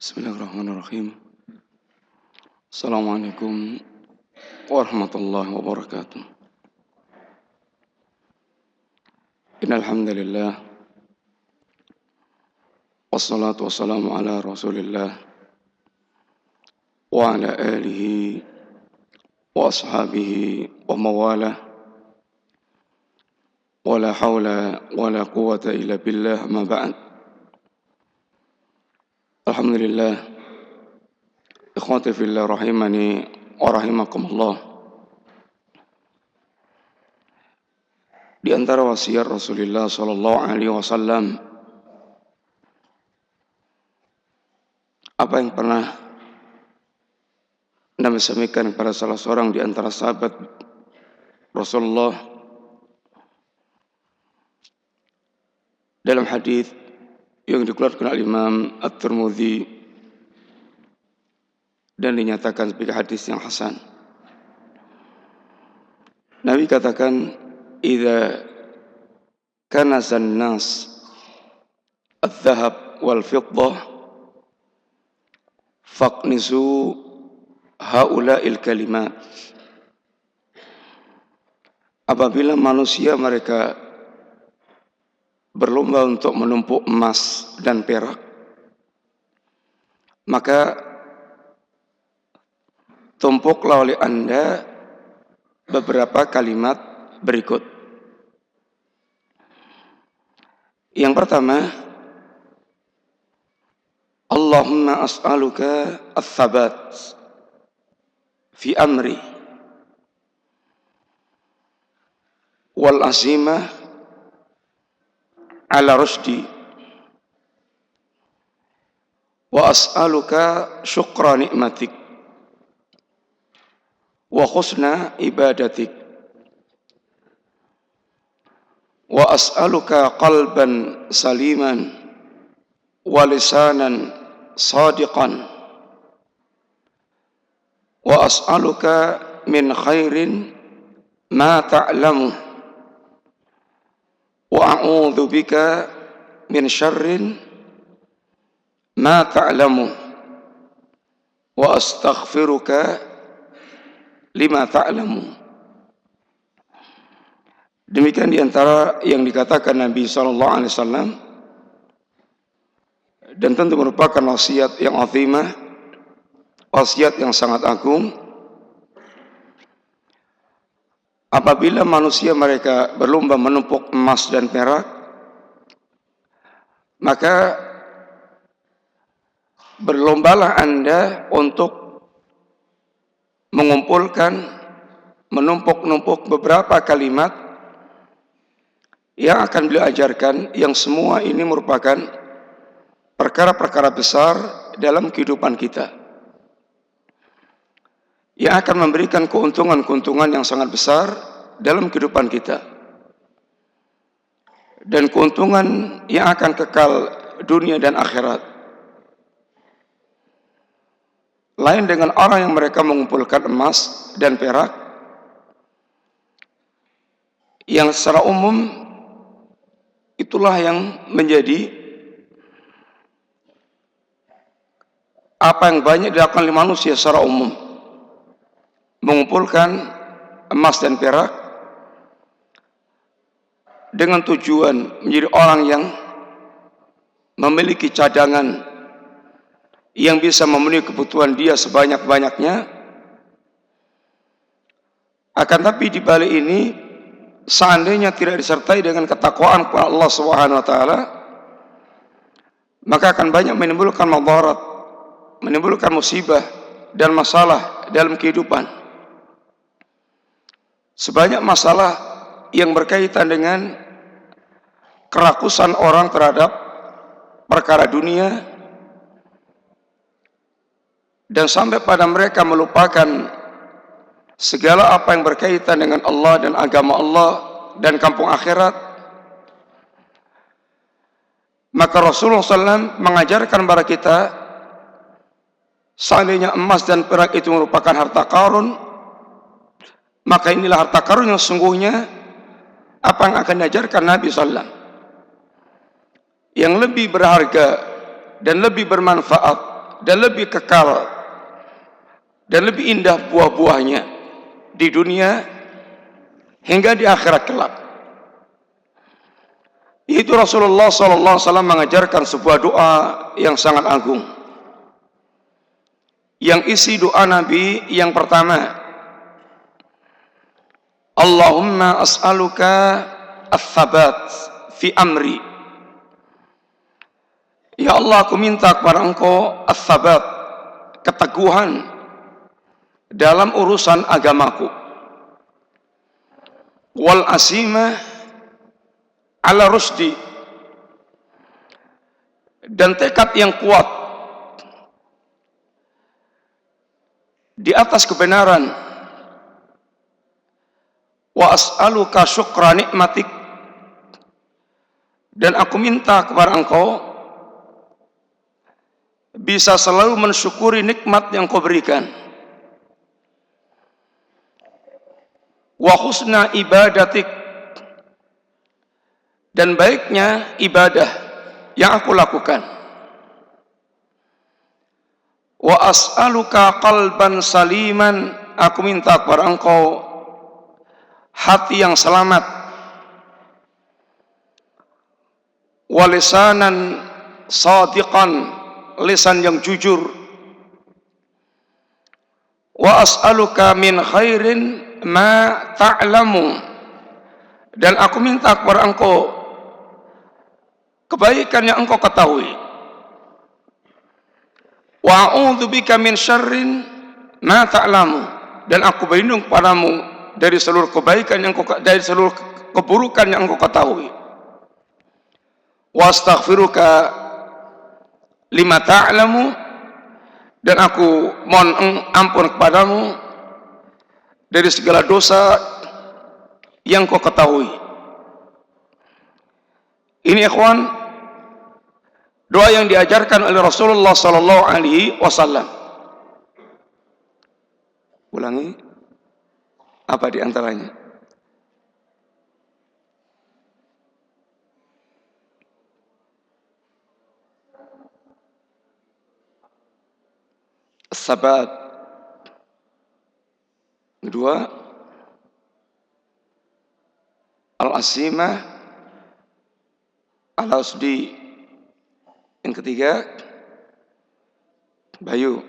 Bismillahirrahmanirrahim. Assalamualaikum warahmatullahi wabarakatuh. Innal hamdalillah wassalatu wassalamu ala Rasulillah wa ala alihi wa ashabihi wa mawalah. Wala haula wala quwwata illa billah, ma ba'd. Alhamdulillah, ikhwati fillah rahimani wa rahimakumullah. Di antara wasiat Rasulullah sallallahu alaihi wasallam, apa yang pernah Nabi sampaikan kepada salah seorang di antara sahabat Rasulullah dalam hadis yang dikeluarkan oleh Imam At-Tirmidzi dan dinyatakan sebagai hadis yang hasan. Nabi katakan, "Idza kanazan nas adz-dzahab wal fiddah faqnizu haula'il kalimat." Apabila manusia mereka berlomba untuk menumpuk emas dan perak, maka tumpuklah oleh Anda beberapa kalimat berikut. Yang pertama, Allahumma as'aluka ats-tsabat fi amri wal azimah ala rusdi wa as'aluka syukra ni'matik wa husna ibadatik wa as'aluka qalban saliman wa lisanan sadiqan wa as'aluka min khairin ma ta'lamu wa a'udzu bika min syarrin ma ta'lamu wa astaghfiruka lima ta'lamu. Demikian diantara yang dikatakan Nabi SAW, dan tentu merupakan wasiat yang azimah, wasiat yang sangat agung. Apabila manusia mereka berlomba menumpuk emas dan perak, maka berlombalah Anda untuk mengumpulkan, menumpuk-numpuk beberapa kalimat yang akan beliau ajarkan, yang semua ini merupakan perkara-perkara besar dalam kehidupan kita, yang akan memberikan keuntungan-keuntungan yang sangat besar dalam kehidupan kita, dan keuntungan yang akan kekal dunia dan akhirat. Lain dengan orang yang mereka mengumpulkan emas dan perak, yang secara umum itulah yang menjadi apa yang banyak dilakukan oleh manusia secara umum, mengumpulkan emas dan perak dengan tujuan menjadi orang yang memiliki cadangan yang bisa memenuhi kebutuhan dia sebanyak-banyaknya. Akan tapi di balik ini, seandainya tidak disertai dengan ketakwaan kepada Allah Subhanahu wa taala, maka akan banyak menimbulkan madarat, menimbulkan musibah dan masalah dalam kehidupan. Sebanyak masalah yang berkaitan dengan kerakusan orang terhadap perkara dunia, dan sampai pada mereka melupakan segala apa yang berkaitan dengan Allah dan agama Allah dan kampung akhirat. Maka Rasulullah SAW mengajarkan kepada kita, seandainya emas dan perak itu merupakan harta karun, maka inilah harta karun yang sungguhnya apa yang akan diajarkan Nabi SAW, yang lebih berharga dan lebih bermanfaat dan lebih kekal dan lebih indah buah-buahnya di dunia hingga di akhirat kelak. Itu Rasulullah SAW mengajarkan sebuah doa yang sangat agung. Yang isi doa Nabi yang pertama, Allahumma as'aluka ats-tsabat fi amri. Ya Allah, aku minta kepada Engkau ats-tsabat, keteguhan dalam urusan agamaku. Wal asimah ala rusdi, dan tekad yang kuat di atas kebenaran. Wa as'aluka syukra nikmatik, dan aku minta kepada Engkau bisa selalu mensyukuri nikmat yang Kau berikan. Wa husna ibadatik, dan baiknya ibadah yang aku lakukan. Wa as'aluka qalban saliman, aku minta kepada Engkau hati yang selamat. Wa lisanan sadiqan, lisan yang jujur. Wa as'aluka min khairin ma ta'lamu, dan aku minta kepada Engkau kebaikan yang Engkau ketahui. Wa a'udzubika min syarrin ma ta'lamu, dan aku berlindung padamu dari seluruh kebaikan yang dari seluruh keburukan yang Engkau ketahui. Wa astaghfiruka lima ta'lamu, dan aku mohon ampun kepadamu dari segala dosa yang Kau ketahui. Ini ikhwan, doa yang diajarkan oleh Rasulullah sallallahu alaihi wasallam. Ulangi, apa di antaranya? Sabat. Kedua, al-asimah al-usdi. Yang ketiga, bayu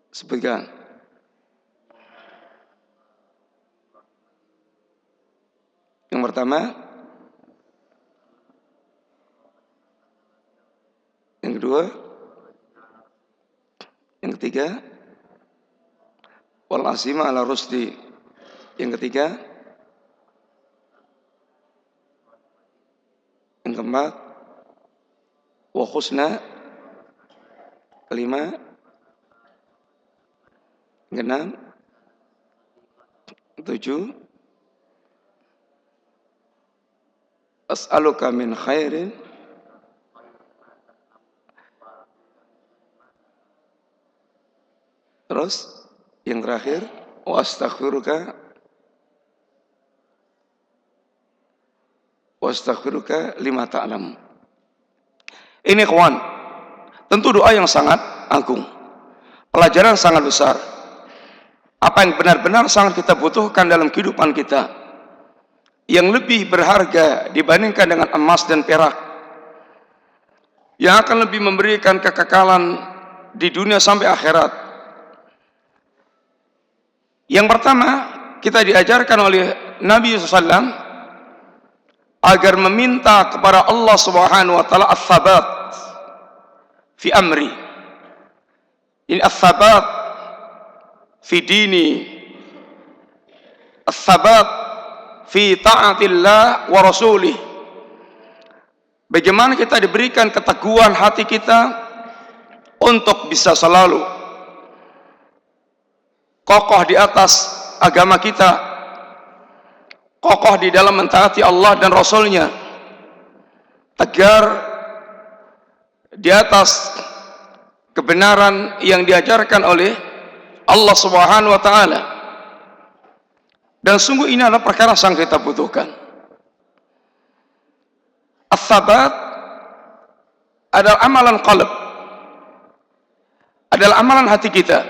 sepegang. Yang pertama, yang kedua, yang ketiga, wal asimah ala rusdi. Yang ketiga, yang keempat, wa husna. Kelima, keenam, ketujuh, as'aluka min khairin, terus yang terakhir, wa astaghfiruka lima ta'lam. Ini kawan, tentu doa yang sangat agung, pelajaran sangat besar, apa yang benar-benar sangat kita butuhkan dalam kehidupan kita, yang lebih berharga dibandingkan dengan emas dan perak, yang akan lebih memberikan kekekalan di dunia sampai akhirat. Yang pertama, kita diajarkan oleh Nabi SAW agar meminta kepada Allah Subhanahu wa taala ats-tsabat fi amri. Ini ats-tsabat fi dini, ats-tsabat fi ta'atillah wa rasulih. Bagaimana kita diberikan keteguhan hati kita untuk bisa selalu kokoh di atas agama kita, kokoh di dalam mentaati Allah dan Rasulnya, tegar di atas kebenaran yang diajarkan oleh Allah Subhanahu wa taala. Dan sungguh ini adalah perkara yang kita butuhkan. Ats-tsabat adalah amalan qalb, adalah amalan hati kita.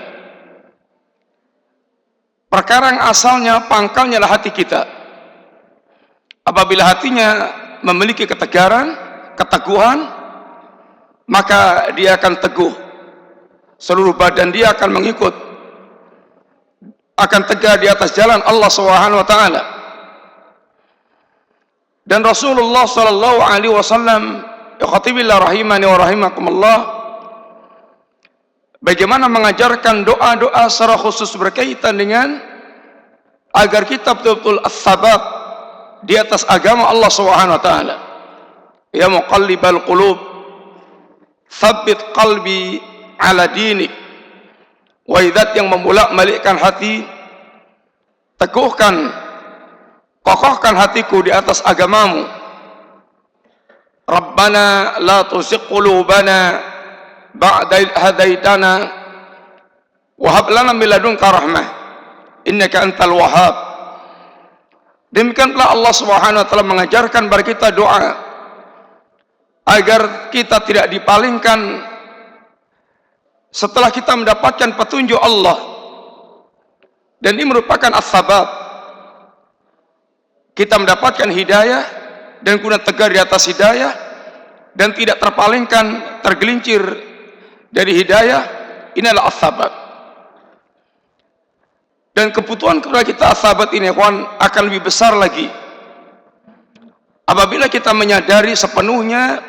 Perkara yang asalnya, pangkalnya adalah hati kita. Apabila hatinya memiliki ketegaran, keteguhan, maka dia akan teguh. Seluruh badan dia akan mengikut, akan tegar di atas jalan Allah Subhanahu wa taala. Dan Rasulullah sallallahu alaihi wasallam, ikhwatibillah rahimani wa rahimakumullah, bagaimana mengajarkan doa-doa secara khusus berkaitan dengan agar kita betul-betul as-sabat di atas agama Allah Subhanahu wa taala. Ya muqallibal qulub, tsabbit qalbi ala dinik. Wahai zat yang membolak-balikkan hati, teguhkan, kokohkan hatiku di atas agamamu. Rabbana la tuzigh qulubana ba'da idh hadaitana wa hab lana min ladunka rahmah innaka antal wahhab. Demikianlah Allah Subhanahu wa taala mengajarkan kepada kita doa agar kita tidak dipalingkan setelah kita mendapatkan petunjuk Allah, dan ini merupakan as-sabat. Kita mendapatkan hidayah dan kemudian tegar di atas hidayah dan tidak terpalingkan, tergelincir dari hidayah. Ini adalah as-sabat. Dan kebutuhan kepada kita as-sabat ini akan lebih besar lagi apabila kita menyadari sepenuhnya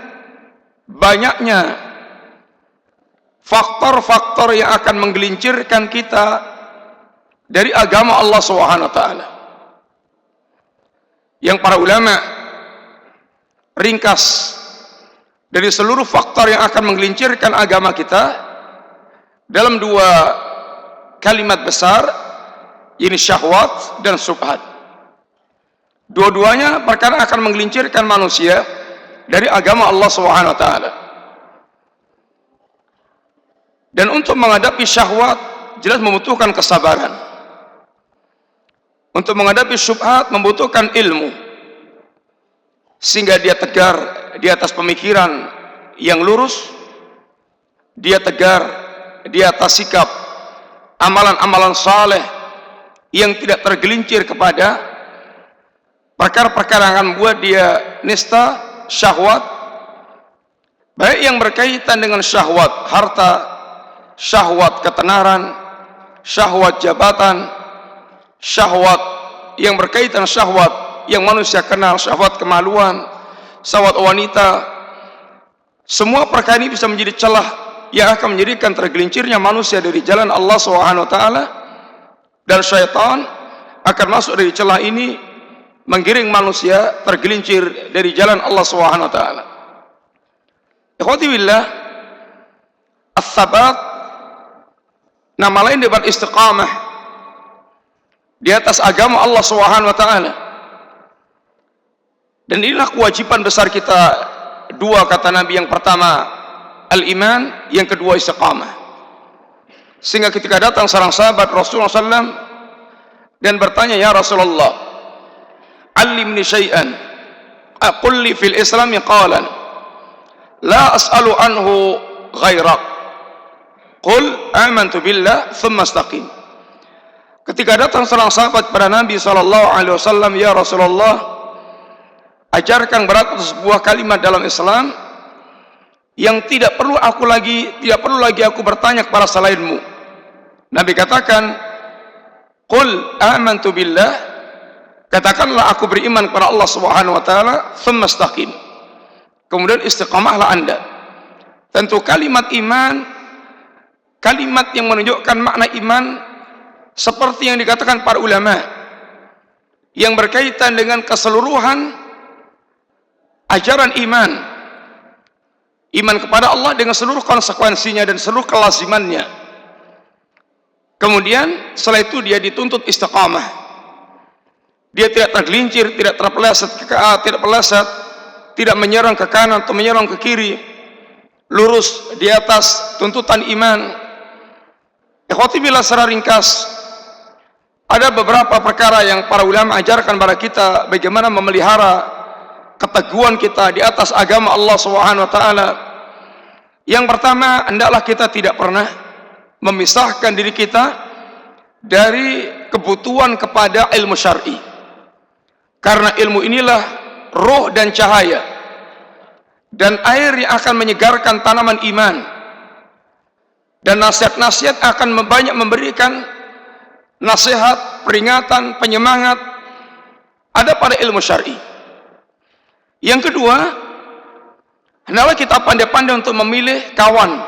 banyaknya faktor-faktor yang akan menggelincirkan kita dari agama Allah Subhanahu wa taala. Yang para ulama ringkas dari seluruh faktor yang akan menggelincirkan agama kita dalam dua kalimat besar, ini syahwat dan syubhat. Dua-duanya perkara akan menggelincirkan manusia dari agama Allah Subhanahu wa taala. Dan untuk menghadapi syahwat jelas membutuhkan kesabaran. Untuk menghadapi syubhat membutuhkan ilmu, sehingga dia tegar di atas pemikiran yang lurus, dia tegar di atas sikap amalan-amalan saleh yang tidak tergelincir kepada perkara-perkara yang akan membuat dia nista syahwat, baik yang berkaitan dengan syahwat harta, syahwat ketenaran, syahwat jabatan, syahwat yang berkaitan syahwat yang manusia kenal, syahwat kemaluan, syahwat wanita. Semua perkara ini bisa menjadi celah yang akan menjadikan tergelincirnya manusia dari jalan Allah Subhanahu wa taala, dan syaitan akan masuk dari celah ini menggiring manusia tergelincir dari jalan Allah Subhanahu wa taala. Ikhwati billah, as-sabat nama lain daripada istiqamah di atas agama Allah Subhanahu wa taala. Dan inilah kewajiban besar kita dua, kata Nabi. Yang pertama al-iman, yang kedua istiqamah. Sehingga ketika datang seorang sahabat Rasulullah SAW dan bertanya, ya Rasulullah, allimni syai'an qul li fil Islam qalan la as'alu anhu ghairak qul amantu billah thumma istaqim. Ketika datang seorang sahabat kepada Nabi SAW, ya Rasulullah, ajarkan berat sebuah kalimat dalam Islam yang tidak perlu lagi aku bertanya kepada selainmu. Nabi katakan, qul amantu billah, katakanlah aku beriman kepada Allah Subhanahu wa taala, thumma istaqim, kemudian istiqamahlah Anda. Tentu kalimat iman, kalimat yang menunjukkan makna iman seperti yang dikatakan para ulama, yang berkaitan dengan keseluruhan ajaran iman kepada Allah dengan seluruh konsekuensinya dan seluruh kelazimannya. Kemudian setelah itu dia dituntut istiqamah. Dia tidak tergelincir, tidak terpeleset ke tidak peleset, tidak menyerang ke kanan atau menyerang ke kiri, lurus di atas tuntutan iman. Ikhwati billah, secara ringkas ada beberapa perkara yang para ulama ajarkan kepada kita bagaimana memelihara keteguhan kita di atas agama Allah Subhanahu wa taala. Yang pertama, hendaklah kita tidak pernah memisahkan diri kita dari kebutuhan kepada ilmu syar'i. Karena ilmu inilah roh dan cahaya dan air yang akan menyegarkan tanaman iman, dan nasihat-nasihat akan banyak memberikan nasihat, peringatan, penyemangat ada pada ilmu syar'i. Yang kedua, hendaklah kita pandai-pandai untuk memilih kawan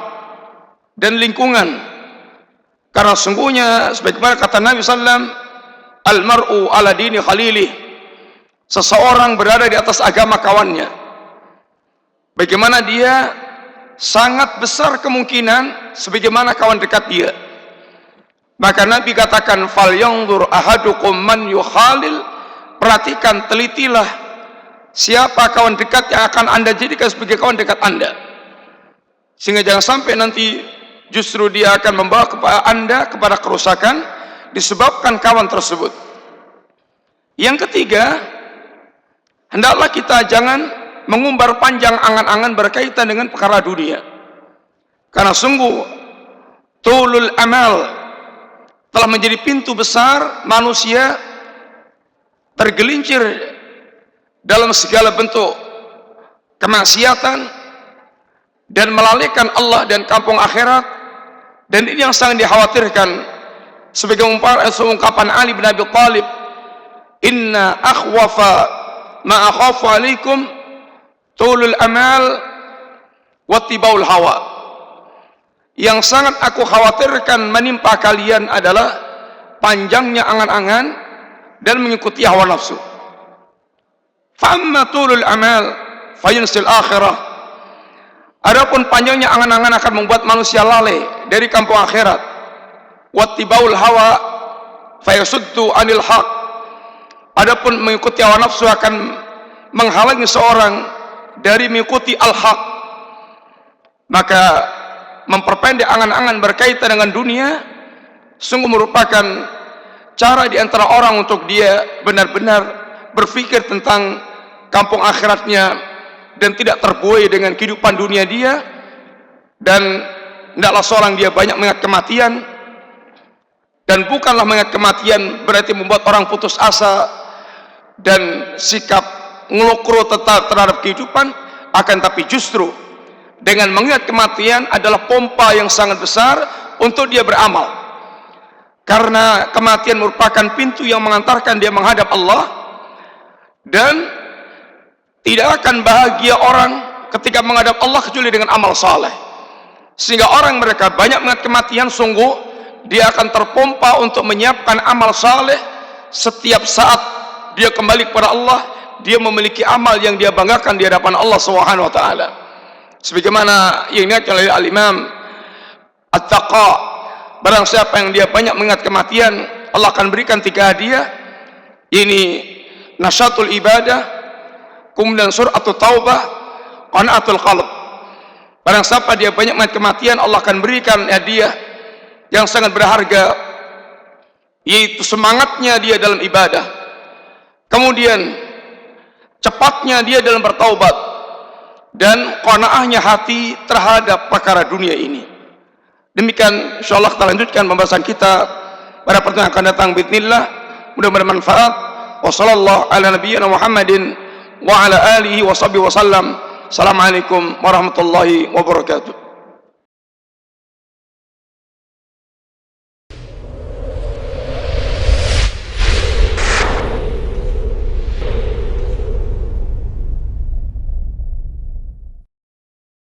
dan lingkungan. Karena sungguhnya sebagaimana kata Nabi SAW, al-mar'u ala dini khalilih, seseorang berada di atas agama kawannya. Bagaimana dia sangat besar kemungkinan sebagaimana kawan dekat dia. Maka Nabi katakan, fal yanzur ahadukum man yukhalil, perhatikan, telitilah siapa kawan dekat yang akan anda jadikan sebagai kawan dekat anda, sehingga jangan sampai nanti justru dia akan membawa anda kepada kerusakan disebabkan kawan tersebut. Yang ketiga, hendaklah kita jangan mengumbar panjang angan-angan berkaitan dengan perkara dunia, karena sungguh tulul amal telah menjadi pintu besar manusia tergelincir dalam segala bentuk kemaksiatan dan melalaikan Allah dan kampung akhirat. Dan ini yang sangat dikhawatirkan, sebagai ungkapan Ali bin Abi Thalib, inna akhwafa ma akhafu alaikum tulul amal wattibaul hawa. Yang sangat aku khawatirkan menimpa kalian adalah panjangnya angan-angan dan mengikuti hawa nafsu. Fa'amma tulul amal fayunsil akhirah. Adapun panjangnya angan-angan akan membuat manusia lalai dari kampung akhirat. Wattibaul hawa fayasuddu anil haq. Adapun mengikuti hawa nafsu akan menghalangi seorang dari mengikuti al-haq. Maka memperpendek angan-angan berkaitan dengan dunia sungguh merupakan cara di antara orang untuk dia benar-benar berpikir tentang kampung akhiratnya dan tidak terbuai dengan kehidupan dunia dia. Dan hendaklah seorang dia banyak mengingat kematian, dan bukanlah mengingat kematian berarti membuat orang putus asa dan sikap ngelokro tetap terhadap kehidupan, akan tapi justru dengan mengingat kematian adalah pompa yang sangat besar untuk dia beramal, karena kematian merupakan pintu yang mengantarkan dia menghadap Allah. Dan tidak akan bahagia orang ketika menghadap Allah kecuali dengan amal saleh. Sehingga orang mereka banyak mengingat kematian, sungguh dia akan terpompa untuk menyiapkan amal saleh. Setiap saat dia kembali kepada Allah, dia memiliki amal yang dia banggakan di hadapan Allah Subhanahu wa taala. Sebagaimana yang diingatkan oleh Al-Imam At-Taqa, barang siapa yang dia banyak mengingat kematian, Allah akan berikan 3 hadiah. Ini nasyatul ibadah, kemudian suratul taubah, qanaatul qalb. Barang siapa dia banyak mengingat kematian, Allah akan berikan hadiah yang sangat berharga, yaitu semangatnya dia dalam ibadah, kemudian cepatnya dia dalam bertaubat, dan qanaahnya hati terhadap perkara dunia ini. Demikian insyaallah kita lanjutkan pembahasan kita pada pertemuan akan datang bismillah. Mudah-mudahan bermanfaat. Wassallallahu ala nabiyyina Muhammadin wa ala alihi wa sahbihi wasallam. Assalamualaikum warahmatullahi wabarakatuh.